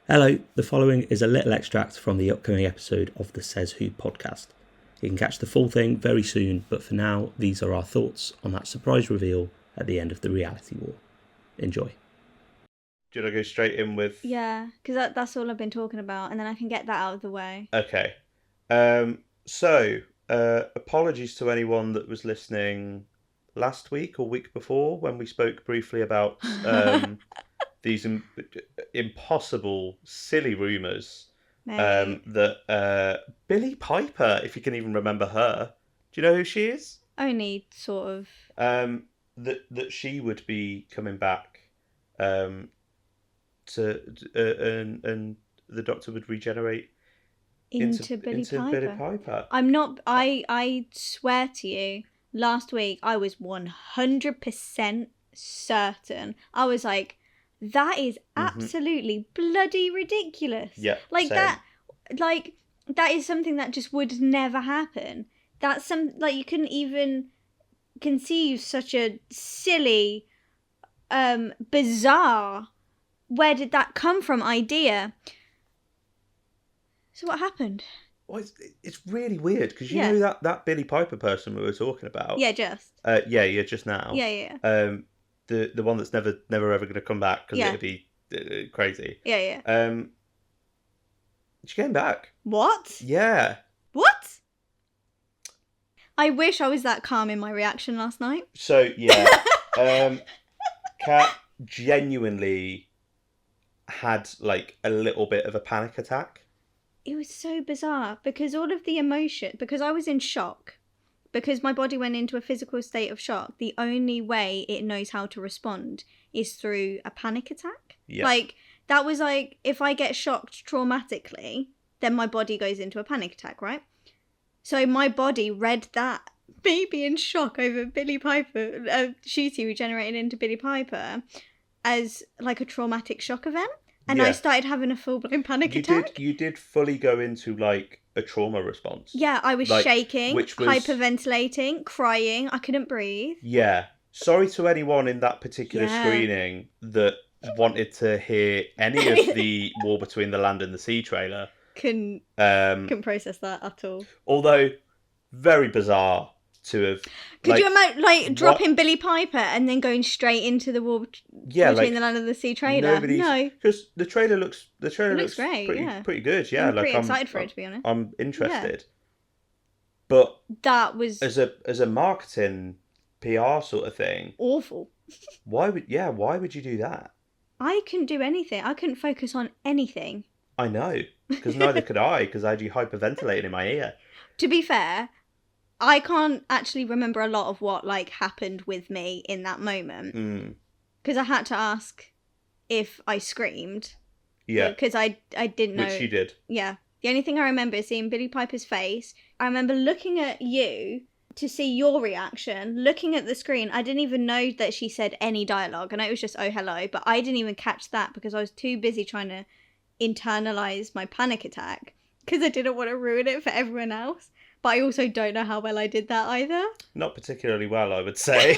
Hello, the following is a little extract from the upcoming episode of the Says Who podcast. You can catch the full thing very soon, but for now, these are our thoughts on that surprise reveal at the end of the reality war. Enjoy. Do you want to go straight in with... Yeah, because that's all I've been talking about, and then I can get that out of the way. Okay. Apologies to anyone that was listening last week or week before when we spoke briefly about these impossible, silly rumours that Billie Piper, if you can even remember her, do you know who she is? Only sort of. That she would be coming back, and the Doctor would regenerate into Billie Piper. I'm not. I swear to you, last week I was 100% certain. I was like, that is absolutely bloody ridiculous. Yeah, like same. that is something that just would never happen. That's you couldn't even conceive such a silly, bizarre, where did that come from idea. So what happened? Well, it's really weird because you know that Billie Piper person we were talking about. Yeah, just. Just now. Yeah. The one that's never ever going to come back because it'd be crazy. Yeah. She came back. What? Yeah. What? I wish I was that calm in my reaction last night. So yeah, Kat genuinely had like a little bit of a panic attack. It was so bizarre because all of the emotion, because I was in shock, because my body went into a physical state of shock. The only way it knows how to respond is through a panic attack. Yeah. Like, that was like, if I get shocked traumatically, then my body goes into a panic attack, right? So my body read that baby in shock over Billie Piper, Shooty regenerated into Billie Piper, as like a traumatic shock event. And I started having a full-blown panic attack. You did fully go into like a trauma response. Yeah, I was shaking, which was... hyperventilating, crying. I couldn't breathe. Yeah. Sorry to anyone in that particular screening that wanted to hear any of the War Between the Land and the Sea trailer. Couldn't process that at all. Although, very bizarre to have... Could you imagine, dropping Billie Piper and then going straight into the War Between the Land and the Sea trailer? No. Because the trailer looks great, pretty good, yeah. I'm pretty excited for it, to be honest. I'm interested. Yeah. But... that was... As a marketing PR sort of thing... awful. Why would you do that? I couldn't do anything. I couldn't focus on anything. I know. Because neither could I, because I had you hyperventilating in my ear. To be fair... I can't actually remember a lot of what happened with me in that moment. Because I had to ask if I screamed. Yeah. Because I didn't know. Which you did. Yeah. The only thing I remember is seeing Billie Piper's face. I remember looking at you to see your reaction, looking at the screen. I didn't even know that she said any dialogue. I know it was just, oh, hello. But I didn't even catch that because I was too busy trying to internalise my panic attack. Because I didn't want to ruin it for everyone else. But I also don't know how well I did that either. Not particularly well, I would say.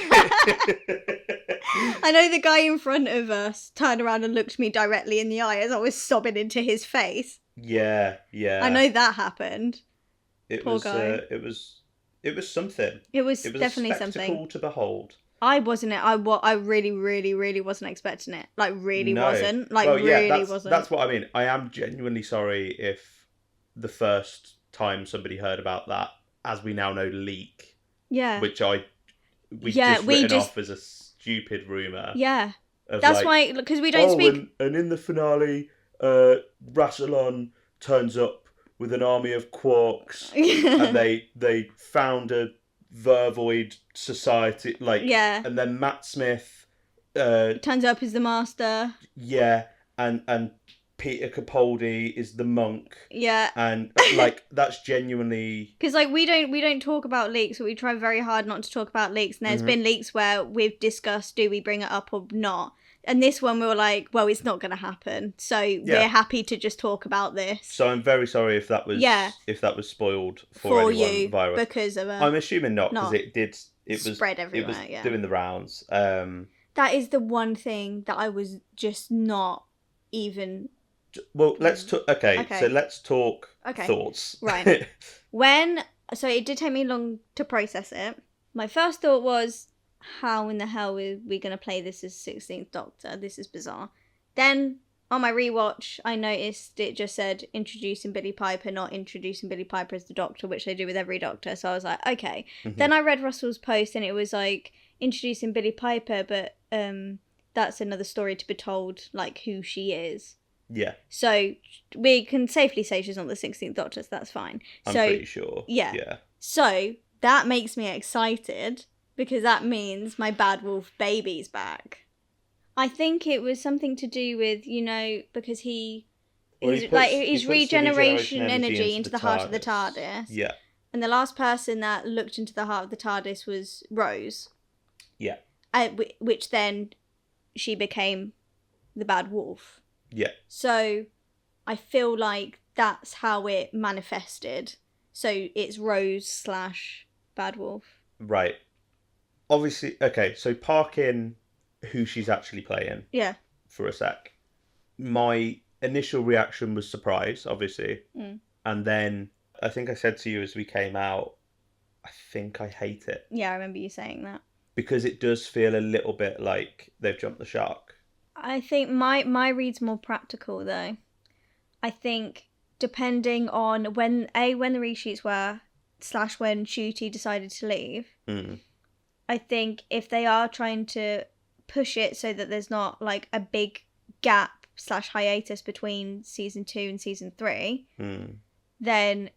I know the guy in front of us turned around and looked me directly in the eye as I was sobbing into his face. Yeah. I know that happened. Poor guy. It was something. It was definitely a spectacle something to behold. I wasn't it. I really, really, really wasn't expecting it. Wasn't. Wasn't. That's what I mean. I am genuinely sorry if the first time somebody heard about that, as we now know, leak. Yeah. Which we just off as a stupid rumour. Yeah. That's why, because we don't speak... And in the finale, Rassilon turns up with an army of quarks and they found a Vervoid society, and then Matt Smith... turns up as the master. Yeah, and Peter Capaldi is the monk. Yeah. And that's genuinely... Because we don't talk about leaks, but we try very hard not to talk about leaks. And there's been leaks where we've discussed, do we bring it up or not? And this one we were like, well, it's not going to happen. So we're happy to just talk about this. So I'm very sorry if that was spoiled for anyone you via... because of I'm assuming not, because it was spread everywhere. It was doing the rounds. That is the one thing that I was just not even Well, let's talk. Okay, Okay. so let's talk Okay. thoughts. Right. So it did take me long to process it. My first thought was, how in the hell are we going to play this as 16th Doctor? This is bizarre. Then on my rewatch, I noticed it just said introducing Billie Piper, not introducing Billie Piper as the Doctor, which they do with every Doctor. So I was like, okay. Mm-hmm. Then I read Russell's post and it was like introducing Billie Piper, but that's another story to be told, like who she is. Yeah. So we can safely say she's not the 16th Doctor, so that's fine. I'm pretty sure. Yeah. So that makes me excited because that means my Bad Wolf baby's back. I think it was something to do with, because he's regeneration energy into the heart of the TARDIS. Yeah. And the last person that looked into the heart of the TARDIS was Rose. Yeah. Which then she became the Bad Wolf. Yeah. So I feel like that's how it manifested. So it's Rose / Bad Wolf. Right. Obviously, okay, so park in who she's actually playing. Yeah. For a sec. My initial reaction was surprise, obviously. Mm. And then I think I said to you as we came out, I think I hate it. Yeah, I remember you saying that. Because it does feel a little bit like they've jumped the shark. I think my read's more practical though. I think depending on when the reshoots were / when Ncuti decided to leave, I think if they are trying to push it so that there's not like a big gap / hiatus between season 2 and season 3, then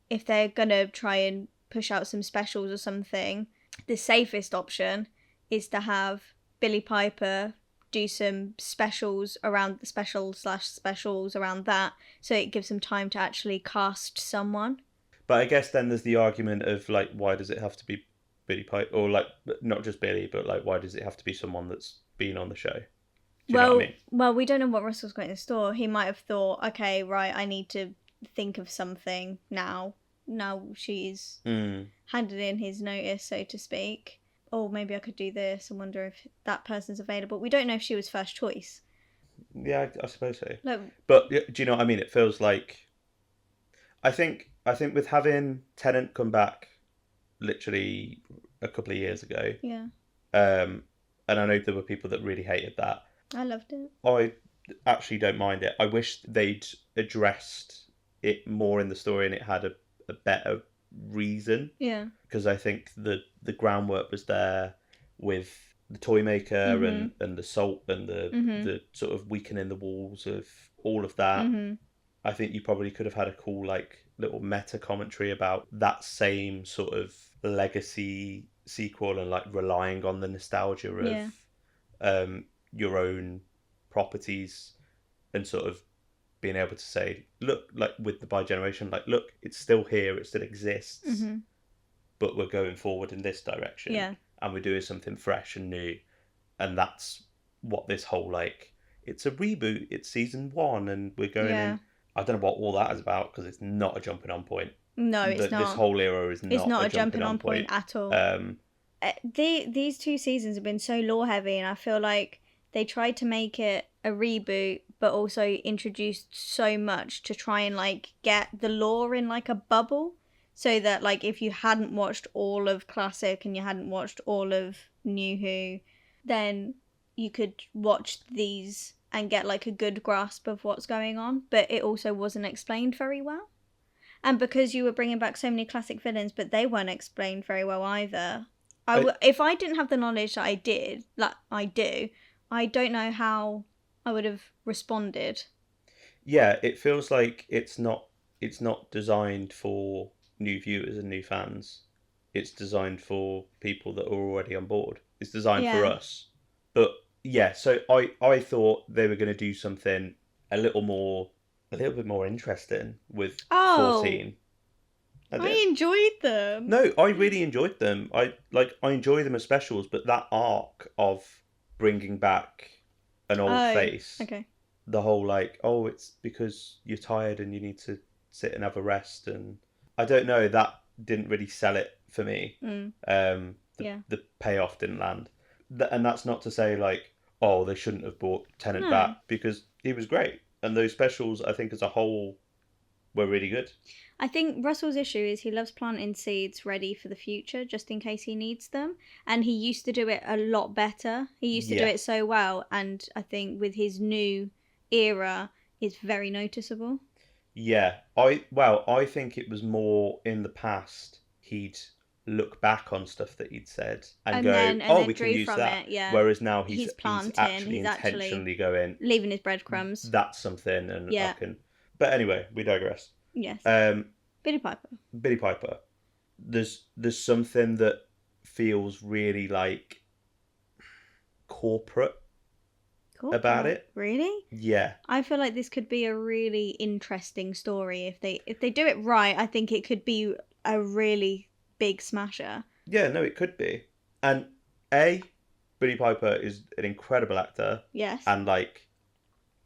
if they're gonna try and push out some specials or something, the safest option is to have Billie Piper do some specials around the specials around that, so it gives them time to actually cast someone. But I guess then there's the argument of like, why does it have to be Billie Piper, or like not just Billie, but like why does it have to be someone that's been on the show? Do you know what I mean? Well, we don't know what Russell's got in store. He might have thought, okay, right, I need to think of something now. Now she's handed in his notice, so to speak. Oh, maybe I could do this. I wonder if that person's available. We don't know if she was first choice. Yeah, I suppose so. Look, but do you know what I mean? It feels like I think with having Tennant come back literally a couple of years ago. Yeah. And I know there were people that really hated that. I loved it. I actually don't mind it. I wish they'd addressed it more in the story and it had a better reason. Yeah. Because I think the groundwork was there with the toy maker and the salt and the sort of weakening the walls of all of that. I think you probably could have had a cool like little meta commentary about that same sort of legacy sequel and like relying on the nostalgia of your own properties and sort of being able to say, look, like with the bi-generation, like, look, it's still here, it still exists, but we're going forward in this direction. Yeah. And we're doing something fresh and new. And that's what this whole, like, it's a reboot, it's season 1, and we're going in. I don't know what all that is about, because it's not a jumping on point. No, it's not. This whole era is not a jumping on point at all. These 2 seasons have been so lore heavy, and I feel like they tried to make it a reboot, but also introduced so much to try and like get the lore in like a bubble, so that like if you hadn't watched all of Classic and you hadn't watched all of New Who, then you could watch these and get like a good grasp of what's going on. But it also wasn't explained very well, and because you were bringing back so many classic villains, but they weren't explained very well either. If I didn't have the knowledge that I did, like I do, I don't know how I would have responded. Yeah, it feels like it's not designed for new viewers and new fans. It's designed for people that are already on board. It's designed for us. But yeah, so I thought they were going to do something a little bit more interesting with 14. I enjoyed them. No, I really enjoyed them. I enjoy them as specials, but that arc of bringing back an old face. Okay. The whole like, oh, it's because you're tired and you need to sit and have a rest, and I don't know, that didn't really sell it for me. The payoff didn't land, and that's not to say like, oh, they shouldn't have brought Tennant back, because he was great. And those specials, I think, as a whole, were really good. I think Russell's issue is he loves planting seeds ready for the future, just in case he needs them. And he used to do it a lot better. He used to do Yeah. it so well. And I think with his new era, it's very noticeable. Yeah, I think it was more in the past he'd look back on stuff that he'd said and go, then we can drew use from that. it, yeah. Whereas now he's planting, actually he's actually intentionally going, leaving his breadcrumbs. that's something, and Yeah. I can. But anyway, we digress. Yes. Billie Piper. Billie Piper. There's something that feels really like corporate about it. Really? Yeah. I feel like this could be a really interesting story if they do it right. I think it could be a really big smasher. Yeah, no, it could be. And Billie Piper is an incredible actor. Yes. And like,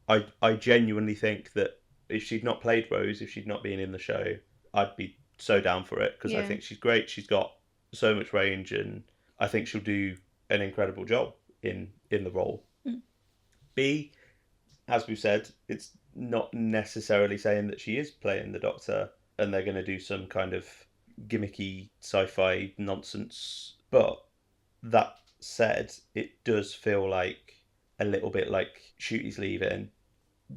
I genuinely think that if she'd not played Rose, if she'd not been in the show, I'd be so down for it because I think she's great. She's got so much range, and I think she'll do an incredible job in the role. B, as we've said, it's not necessarily saying that she is playing the Doctor and they're going to do some kind of gimmicky sci-fi nonsense. But that said, it does feel like a little bit like Shooty's leaving.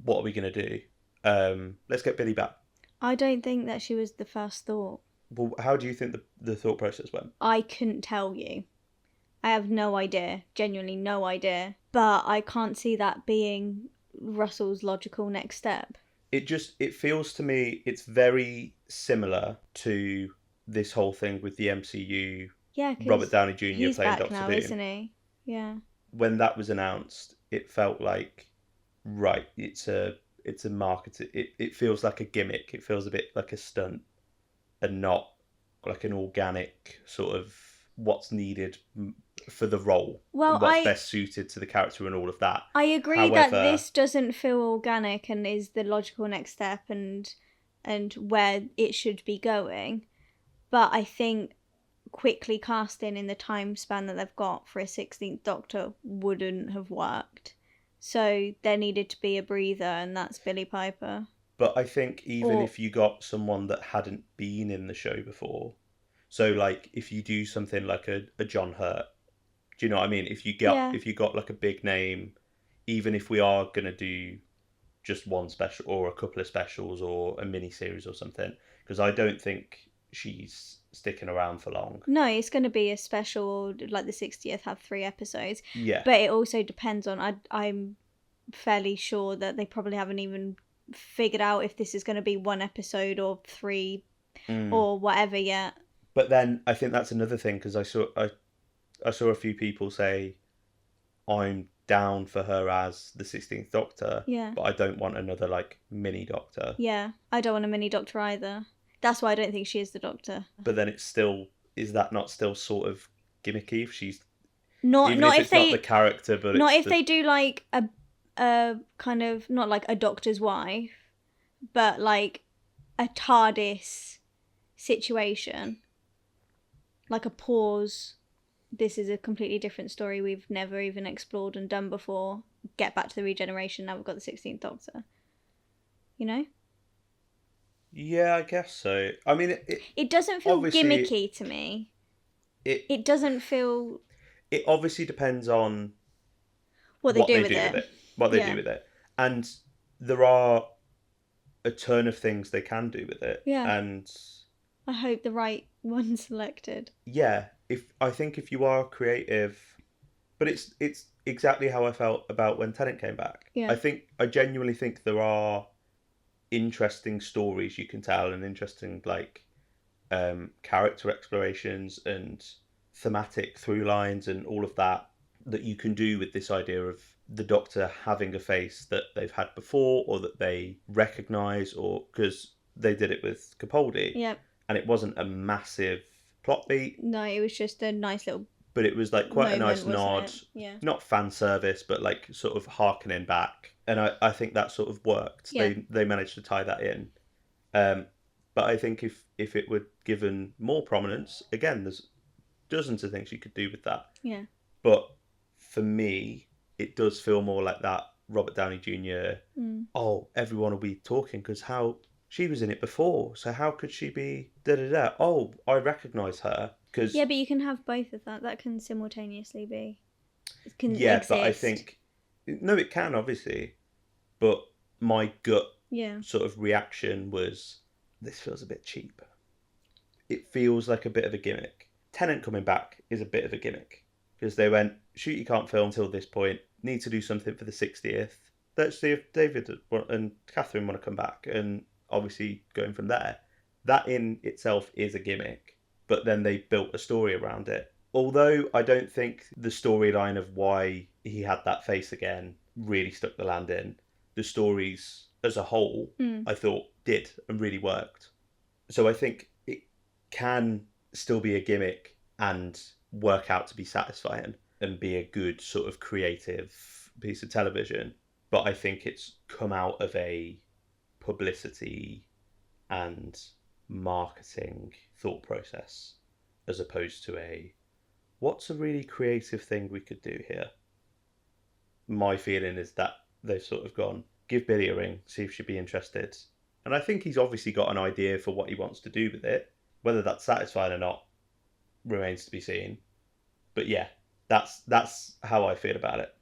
What are we going to do? Let's get Billie back. I don't think that she was the first thought. Well, how do you think the thought process went? I couldn't tell you. I have no idea. Genuinely no idea. But I can't see that being Russell's logical next step. It feels to me it's very similar to this whole thing with the MCU. Yeah, 'cause Robert Downey Jr. he's playing back Doctor now, Doom. isn't he? Yeah. When that was announced, it felt like, right, it's a market. It feels like a gimmick. It feels a bit like a stunt, and not like an organic sort of what's needed for the role. Well, and what's best suited to the character and all of that. I agree that this doesn't feel organic and is the logical next step and where it should be going. But I think quickly casting in the time span that they've got for a 16th Doctor wouldn't have worked. So there needed to be a breather, and that's Billie Piper. But I think even if you got someone that hadn't been in the show before, so like if you do something like a John Hurt, do you know what I mean? If you got like a big name, even if we are gonna do just one special or a couple of specials or a mini series or something, because I don't think she's sticking around for long. No, it's going to be a special, like the 60th, have 3 episodes. Yeah. But it also depends on, I'm fairly sure that they probably haven't even figured out if this is going to be 1 episode or 3 or whatever yet. But then I think that's another thing, because I saw a few people say, I'm down for her as the 16th Doctor, but I don't want another like mini Doctor. Yeah, I don't want a mini Doctor either. That's why I don't think she is the Doctor. But then it's still, is that not still sort of gimmicky if she's not if not the character, but not it's if they do like a kind of, not like a Doctor's wife, but like a TARDIS situation, like a pause. This is a completely different story we've never even explored and done before. Get back to the regeneration. Now we've got the 16th Doctor. You know? Yeah, I guess so. I mean, it doesn't feel gimmicky to me. It doesn't feel. It obviously depends on what they do with it. What they do with it, and there are a ton of things they can do with it. Yeah. And I hope the right one's selected. Yeah, I think if you are creative, but it's exactly how I felt about when Tennant came back. Yeah. I genuinely think there are interesting stories you can tell and interesting like character explorations and thematic through lines and all of that you can do with this idea of the Doctor having a face that they've had before or that they recognise, or because they did it with Capaldi. Yep. And it wasn't a massive plot beat. No, it was just a nice little. But it was like quite a nice nod. It? Yeah. Not fan service, but like sort of harkening back. And I think that sort of worked. Yeah. They managed to tie that in. But I think if it were given more prominence, again, there's dozens of things you could do with that. Yeah. But for me, it does feel more like that Robert Downey Jr. Mm. Oh, everyone will be talking because how she was in it before, so how could she be da da da? Oh, I recognise her because Yeah, but you can have both of that. That can simultaneously be. It can yeah, exist. but I think no, it can obviously, but my gut Yeah. sort of reaction was this feels a bit cheap. It feels like a bit of a gimmick. Tennant coming back is a bit of a gimmick because they went shoot you can't film till this point. Need to do something for the 60th. Let's see if David and Catherine want to come back, and obviously going from there. That in itself is a gimmick, but then they built a story around it. Although I don't think the storyline of why he had that face again really stuck the landing, the stories as a whole, I thought did and really worked. So I think it can still be a gimmick and work out to be satisfying and be a good sort of creative piece of television. But I think it's come out of a publicity and marketing thought process as opposed to a what's a really creative thing we could do here. My feeling is that they've sort of gone give Billie a ring, see if she'd be interested, and I think he's obviously got an idea for what he wants to do with it. Whether that's satisfying or not remains to be seen, but yeah, that's how I feel about it.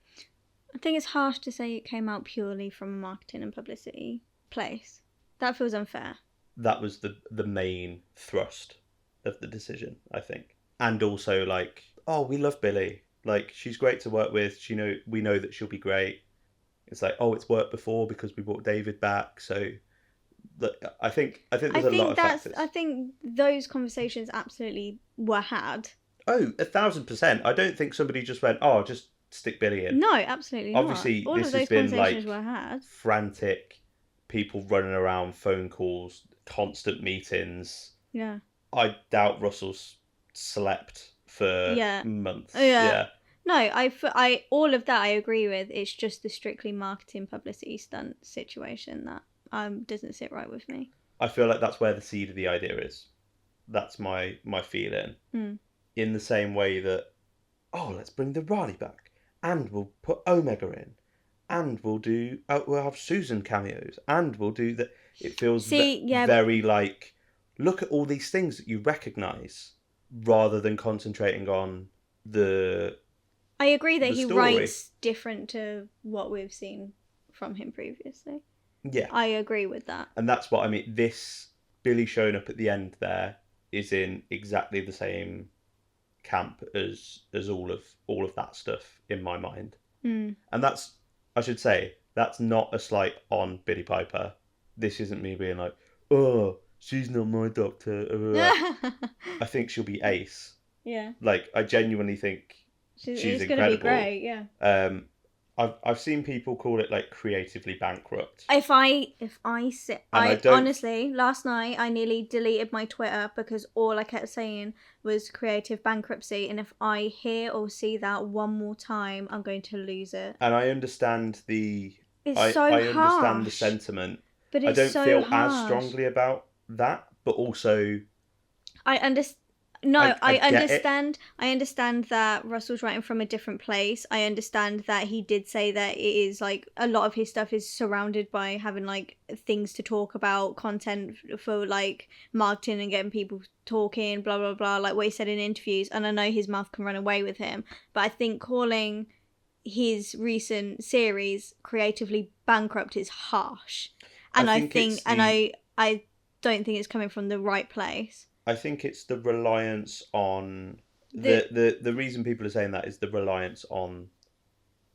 I think it's harsh to say it came out purely from a marketing and publicity place. That feels unfair. That was the main thrust of the decision, I think. And also like, oh, we love Billie. Like she's great to work with. We know that she'll be great. It's like, oh, it's worked before because we brought David back. So I think there's a lot of factors. I think those conversations absolutely were had. Oh, 1,000%. I don't think somebody just went, oh, just stick Billie in. No, absolutely Obviously, not. All this of those has been conversations like were had. frantic people running around, phone calls, constant meetings. Yeah. I doubt Russell's slept for months. Yeah. No, I all of that I agree with. It's just the strictly marketing publicity stunt situation that doesn't sit right with me. I feel like that's where the seed of the idea is. That's my feeling. In the same way that, oh, let's bring the Riley back, and we'll put Omega in, and we'll have Susan cameos, and we'll do that. It feels very like, look at all these things that you recognise, rather than concentrating on the. I agree that he story. writes different to what we've seen from him previously. Yeah. I agree with that. And that's what I mean. This Billie showing up at the end there is in exactly the same camp as all of that stuff in my mind. And that's, I should say, that's not a slight on Billie Piper. This isn't me being like, oh, she's not my doctor. I think she'll be ace. Yeah. Like, I genuinely think she's incredible. Going to be great, yeah. I've seen people call it like creatively bankrupt. If I honestly, last night I nearly deleted my Twitter because all I kept saying was creative bankruptcy, and if I hear or see that one more time, I'm going to lose it. And I understand It's I so harsh. understand the sentiment. But it's I don't so feel harsh. as strongly about that, but also I understand. No, I get understand. I understand that Russell's writing from a different place. I understand that he did say that it is like a lot of his stuff is surrounded by having like things to talk about, content for like marketing and getting people talking, blah blah blah, like what he said in interviews. And I know his mouth can run away with him, but I think calling his recent series creatively bankrupt is harsh. And I don't think it's coming from the right place. I think it's the reliance on the reason people are saying that is the reliance on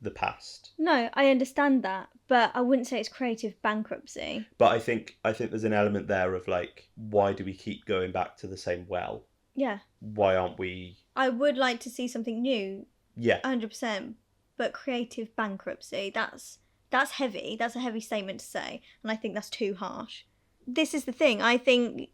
the past. No, I understand that, but I wouldn't say it's creative bankruptcy. But I think there's an element there of like, why do we keep going back to the same well? Yeah. Why aren't we? I would like to see something new. Yeah. 100%. But creative bankruptcy, that's heavy. That's a heavy statement to say, and I think that's too harsh. This is the thing. I think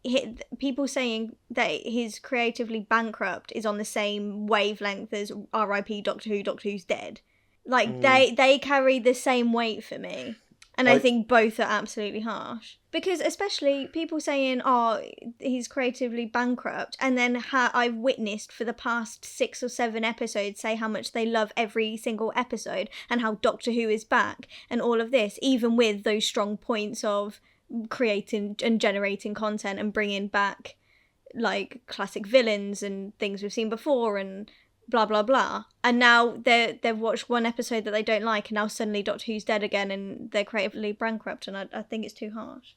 people saying that he's creatively bankrupt is on the same wavelength as R.I.P. Doctor Who. Doctor Who's dead. Like they carry the same weight for me, And I think both are absolutely harsh. Because especially people saying, oh, he's creatively bankrupt. And then I've witnessed for the past 6 or 7 episodes say how much they love every single episode and how Doctor Who is back and all of this, even with those strong points of creating and generating content and bringing back like classic villains and things we've seen before and blah blah blah, and now they've watched one episode that they don't like and now suddenly Doctor Who's dead again and they're creatively bankrupt, and I think it's too harsh.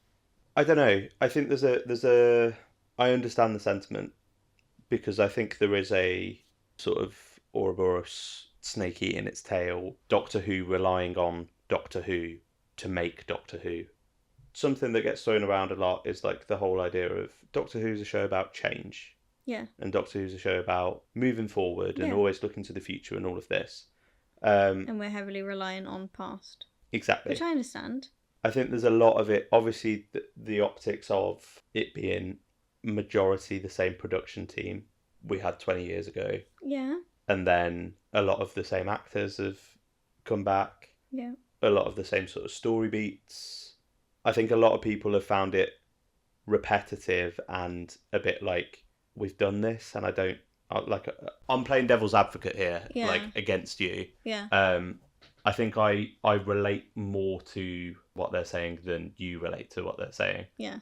I don't know. I think there's a I understand the sentiment, because I think there is a sort of Ouroboros snake eating its tail, Doctor Who relying on Doctor Who to make Doctor Who. Something that gets thrown around a lot is like the whole idea of Doctor Who's a show about change. Yeah. And Doctor Who's a show about moving forward and Yeah. always looking to the future and all of this. And we're heavily reliant on past. Exactly. Which I understand. I think there's a lot of it. Obviously, the optics of it being majority the same production team we had 20 years ago. Yeah. And then a lot of the same actors have come back. Yeah. A lot of the same sort of story beats. I think a lot of people have found it repetitive and a bit like, we've done this and I'm playing devil's advocate here, Yeah. like against you. Yeah. I think I relate more to what they're saying than you relate to what they're saying. Yeah.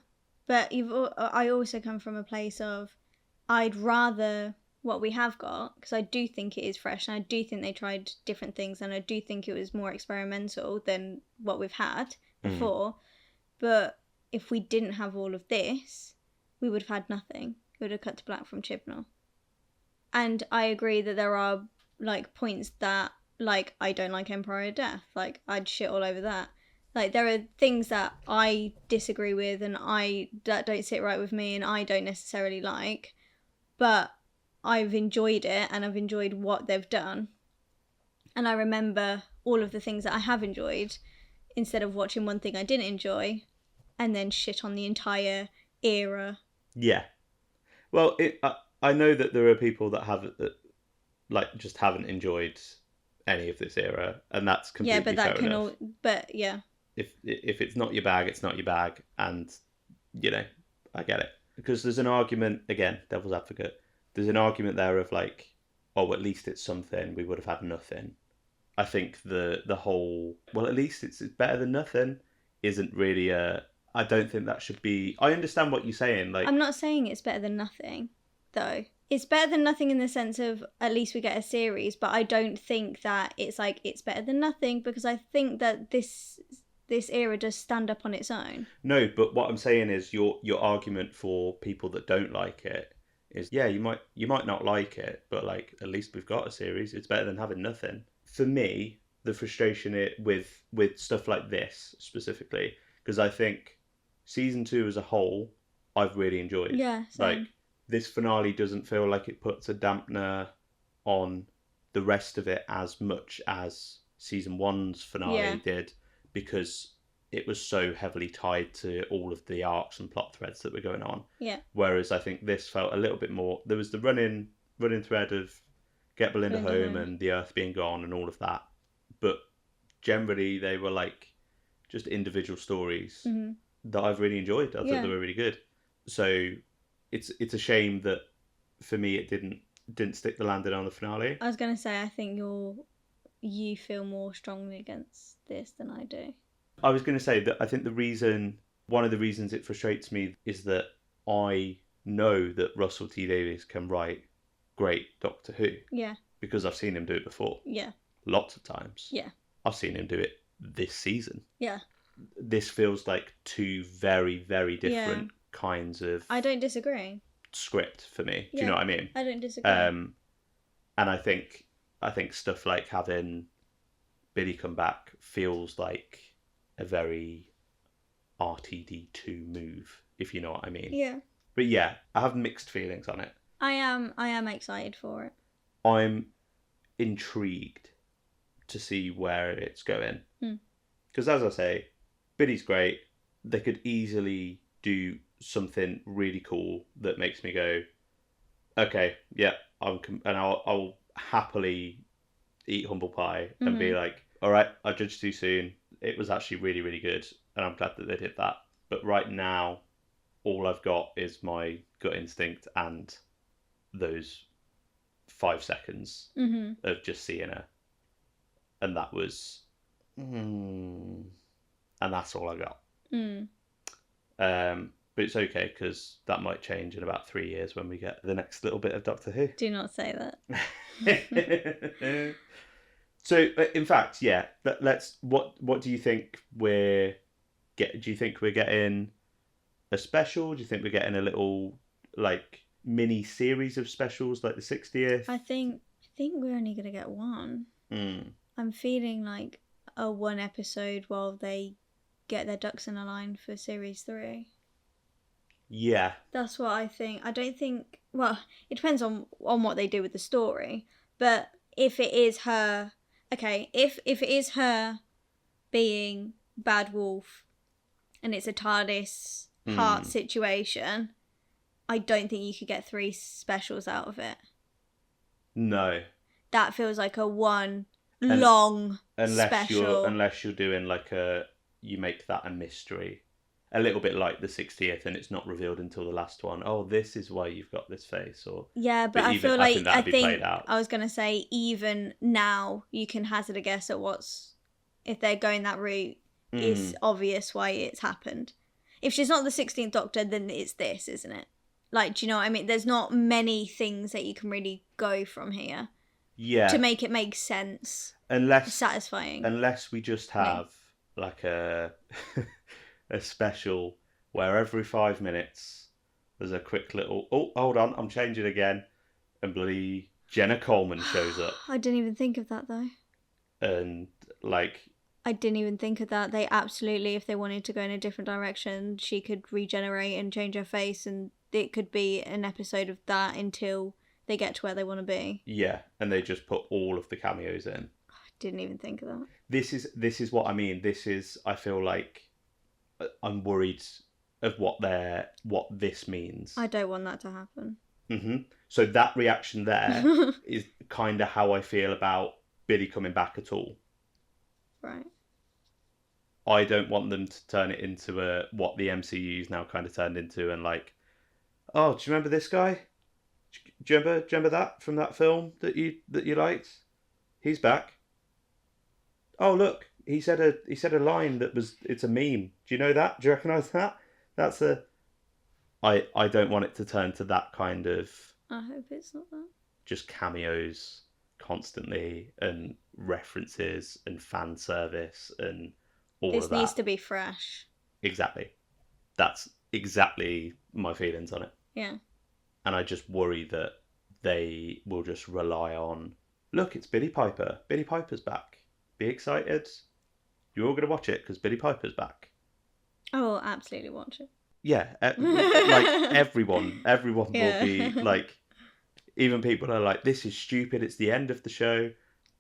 But I also come from a place of, I'd rather what we have got, because I do think it is fresh and I do think they tried different things and I do think it was more experimental than what we've had before. But if we didn't have all of this, we would have had nothing. It would have cut to black from Chibnall. And I agree that there are like points that, like, I don't like Empire of Death. Like, I'd shit all over that. Like, there are things that I disagree with and that don't sit right with me and I don't necessarily like. But I've enjoyed it and I've enjoyed what they've done. And I remember all of the things that I have enjoyed instead of watching one thing I didn't enjoy and then shit on the entire era. Yeah. Well, I know that there are people that just haven't enjoyed any of this era, and that's completely fair enough. Yeah, but that can all. But yeah. If it's not your bag, it's not your bag, and I get it, because there's an argument, again, devil's advocate. There's an argument there of like, oh, at least it's something. We would have had nothing. I think the whole, well, at least it's better than nothing isn't really I don't think that should be. I understand what you're saying. Like, I'm not saying it's better than nothing, though. It's better than nothing in the sense of at least we get a series, but I don't think that it's like it's better than nothing, because I think that this era does stand up on its own. No, but what I'm saying is your argument for people that don't like it is, yeah, you might not like it, but like, at least we've got a series. It's better than having nothing. For me, the frustration with stuff like this specifically, because I think season 2 as a whole, I've really enjoyed. Yeah, same. Like, this finale doesn't feel like it puts a dampener on the rest of it as much as season 1's finale did, because it was so heavily tied to all of the arcs and plot threads that were going on. Yeah. Whereas I think this felt a little bit more. There was the running thread of get Belinda home and the Earth being gone and all of that, but generally they were like just individual stories that I've really enjoyed. I thought they were really good. So it's a shame that for me it didn't stick the landing on the finale. I was gonna say, I think you feel more strongly against this than I do. I was going to say that I think one of the reasons it frustrates me is that I know that Russell T Davies can write great Doctor Who. Yeah. Because I've seen him do it before. Yeah. Lots of times. Yeah. I've seen him do it this season. Yeah. This feels like two very, very different kinds of... I don't disagree. ...script for me. Do you know what I mean? I don't disagree. And I think stuff like having Billie come back feels like a very RTD2 move, if you know what I mean. Yeah. But yeah, I have mixed feelings on it. I am excited for it. I'm intrigued to see where it's going. Because as I say, Billie's great. They could easily do something really cool that makes me go, okay, yeah, I'll happily eat humble pie and be like, all right, I judged too soon. it was actually really, really good, and I'm glad that they did that. But right now, all I've got is my gut instinct and those 5 seconds of just seeing her, and that was, and that's all I got. But it's okay, because that might change in about 3 years when we get the next little bit of Doctor Who. Do not say that. So, in fact, yeah. Let's. What do you think we're get? Do you think we're getting a special? Do you think we're getting a little like mini series of specials like the 60th? I think we're only gonna get one. I'm feeling like a one episode while they get their ducks in a line for series 3. Yeah. That's what I think. I don't think. Well, it depends on what they do with the story. But if it is her, okay. If it is her being Bad Wolf, and it's a TARDIS heart situation, I don't think you could get 3 specials out of it. No. That feels like a long special. Unless you're doing like you make that a mystery. A little bit like the 60th, and it's not revealed until the last one. Oh, this is why you've got this face, or yeah. But I feel I like I was gonna say, even now you can hazard a guess at if they're going that route. It's obvious why it's happened. If she's not the 16th Doctor, then it's this, isn't it? Like, do you know what I mean? There's not many things that you can really go from here. Yeah. To make it make sense. Satisfying. Unless we just have like a special where every 5 minutes there's a quick little, oh, hold on, I'm changing again, and bloody Jenna Coleman shows up. I didn't even think of that, though. And like, I didn't even think of that. They absolutely, if they wanted to go in a different direction, she could regenerate and change her face, and it could be an episode of that until they get to where they want to be. Yeah, and they just put all of the cameos in. I didn't even think of that. This is what I mean. I feel like I'm worried of what this means. I don't want that to happen. So that reaction there is kind of how I feel about Billie coming back at all. Right. I don't want them to turn it into what the MCU's now kind of turned into, and like, oh, do you remember this guy? Do you remember that from that film that you liked? He's back. Oh, look, he said a line it's a meme. Do you know that? Do you recognise that? That's I don't want it to turn to that kind of. I hope it's not that. Just cameos constantly, and references and fan service and all of that. This needs to be fresh. Exactly. That's exactly my feelings on it. Yeah. And I just worry that they will just rely on, look, it's Billie Piper. Billie Piper's back. Be excited. You're all going to watch it because Billie Piper's back. I will absolutely watch it. Yeah. Like, everyone will be like, even people are like, this is stupid. It's the end of the show.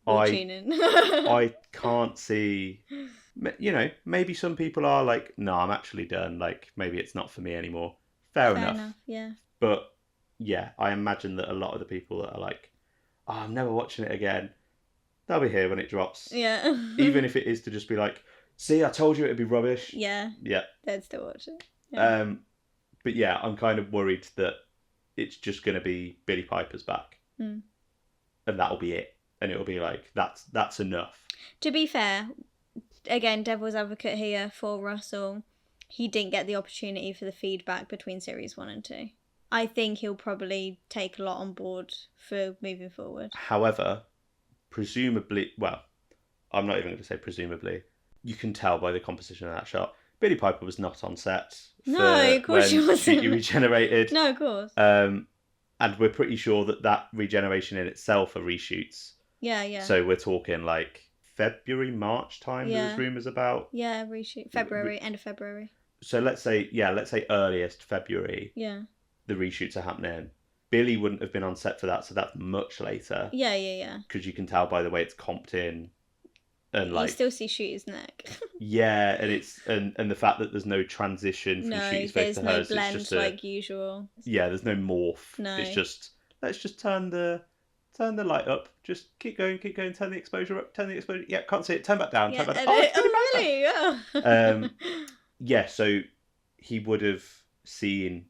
Tune in. I can't see, maybe some people are like, no, I'm actually done. Like, maybe it's not for me anymore. Fair enough. Yeah. But yeah, I imagine that a lot of the people that are like, oh, I'm never watching it again, they'll be here when it drops. Yeah. Even if it is to just be like, see, I told you it'd be rubbish. Yeah. Yeah. They'd still watch it. Yeah. But yeah, I'm kind of worried that it's just going to be Billie Piper's back. And that'll be it. And it'll be like, that's enough. To be fair, again, devil's advocate here for Russell, he didn't get the opportunity for the feedback between series 1 and 2. I think he'll probably take a lot on board for moving forward. However, presumably, well, I'm not even going to say presumably, you can tell by the composition of that shot, Billie Piper was not on set. No, of course she wasn't. She regenerated. No, of course. And we're pretty sure that regeneration in itself are reshoots. Yeah. So we're talking like February, March time. There was rumours about. Yeah, reshoot February, end of February. So let's say earliest February. Yeah. The reshoots are happening. Billie wouldn't have been on set for that, so that's much later. Yeah. Because you can tell by the way it's comped in, and like you still see shoot his neck. Yeah, and it's and the fact that there's no transition from Shootie's face to hers. No blend it's just like usual. Yeah, there's no morph. No. It's just let's just turn the turn the light up. Just keep going, turn the exposure up, yeah, can't see it, turn back down, Yeah, turn back down. and It's Billie Piper. really? Yeah. Yeah, so he would have seen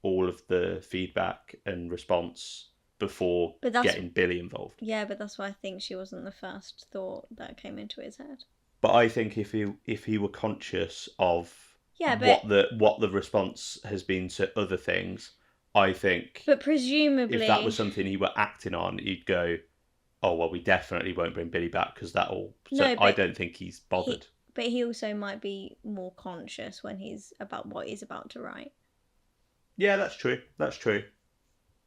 all of the feedback and response before But that's- getting Billy involved. Yeah, but that's why I think she wasn't the first thought that came into his head. But I think if he were conscious of Yeah, but what the response has been to other things, I think but presumably if that was something he were acting on, he'd go, "Oh well, we definitely won't bring Billy back because that'll." So No, but I don't think he's bothered. But he also might be more conscious when he's about what he's about to write. Yeah, that's true. That's true.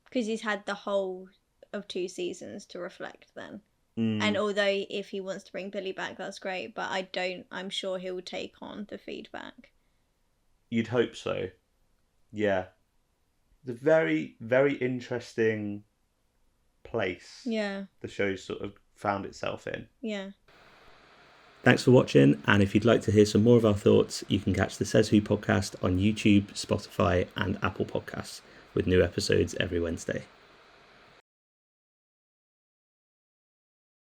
Because he's had the whole of 2 seasons to reflect then. Mm. And although if he wants to bring Billy back, that's great. But I'm sure he'll take on the feedback. You'd hope so. Yeah. The very, very interesting place Yeah. the show sort of found itself in. Yeah. Thanks for watching, and if you'd like to hear some more of our thoughts, you can catch the Says Who podcast on YouTube, Spotify and Apple Podcasts, with new episodes every Wednesday.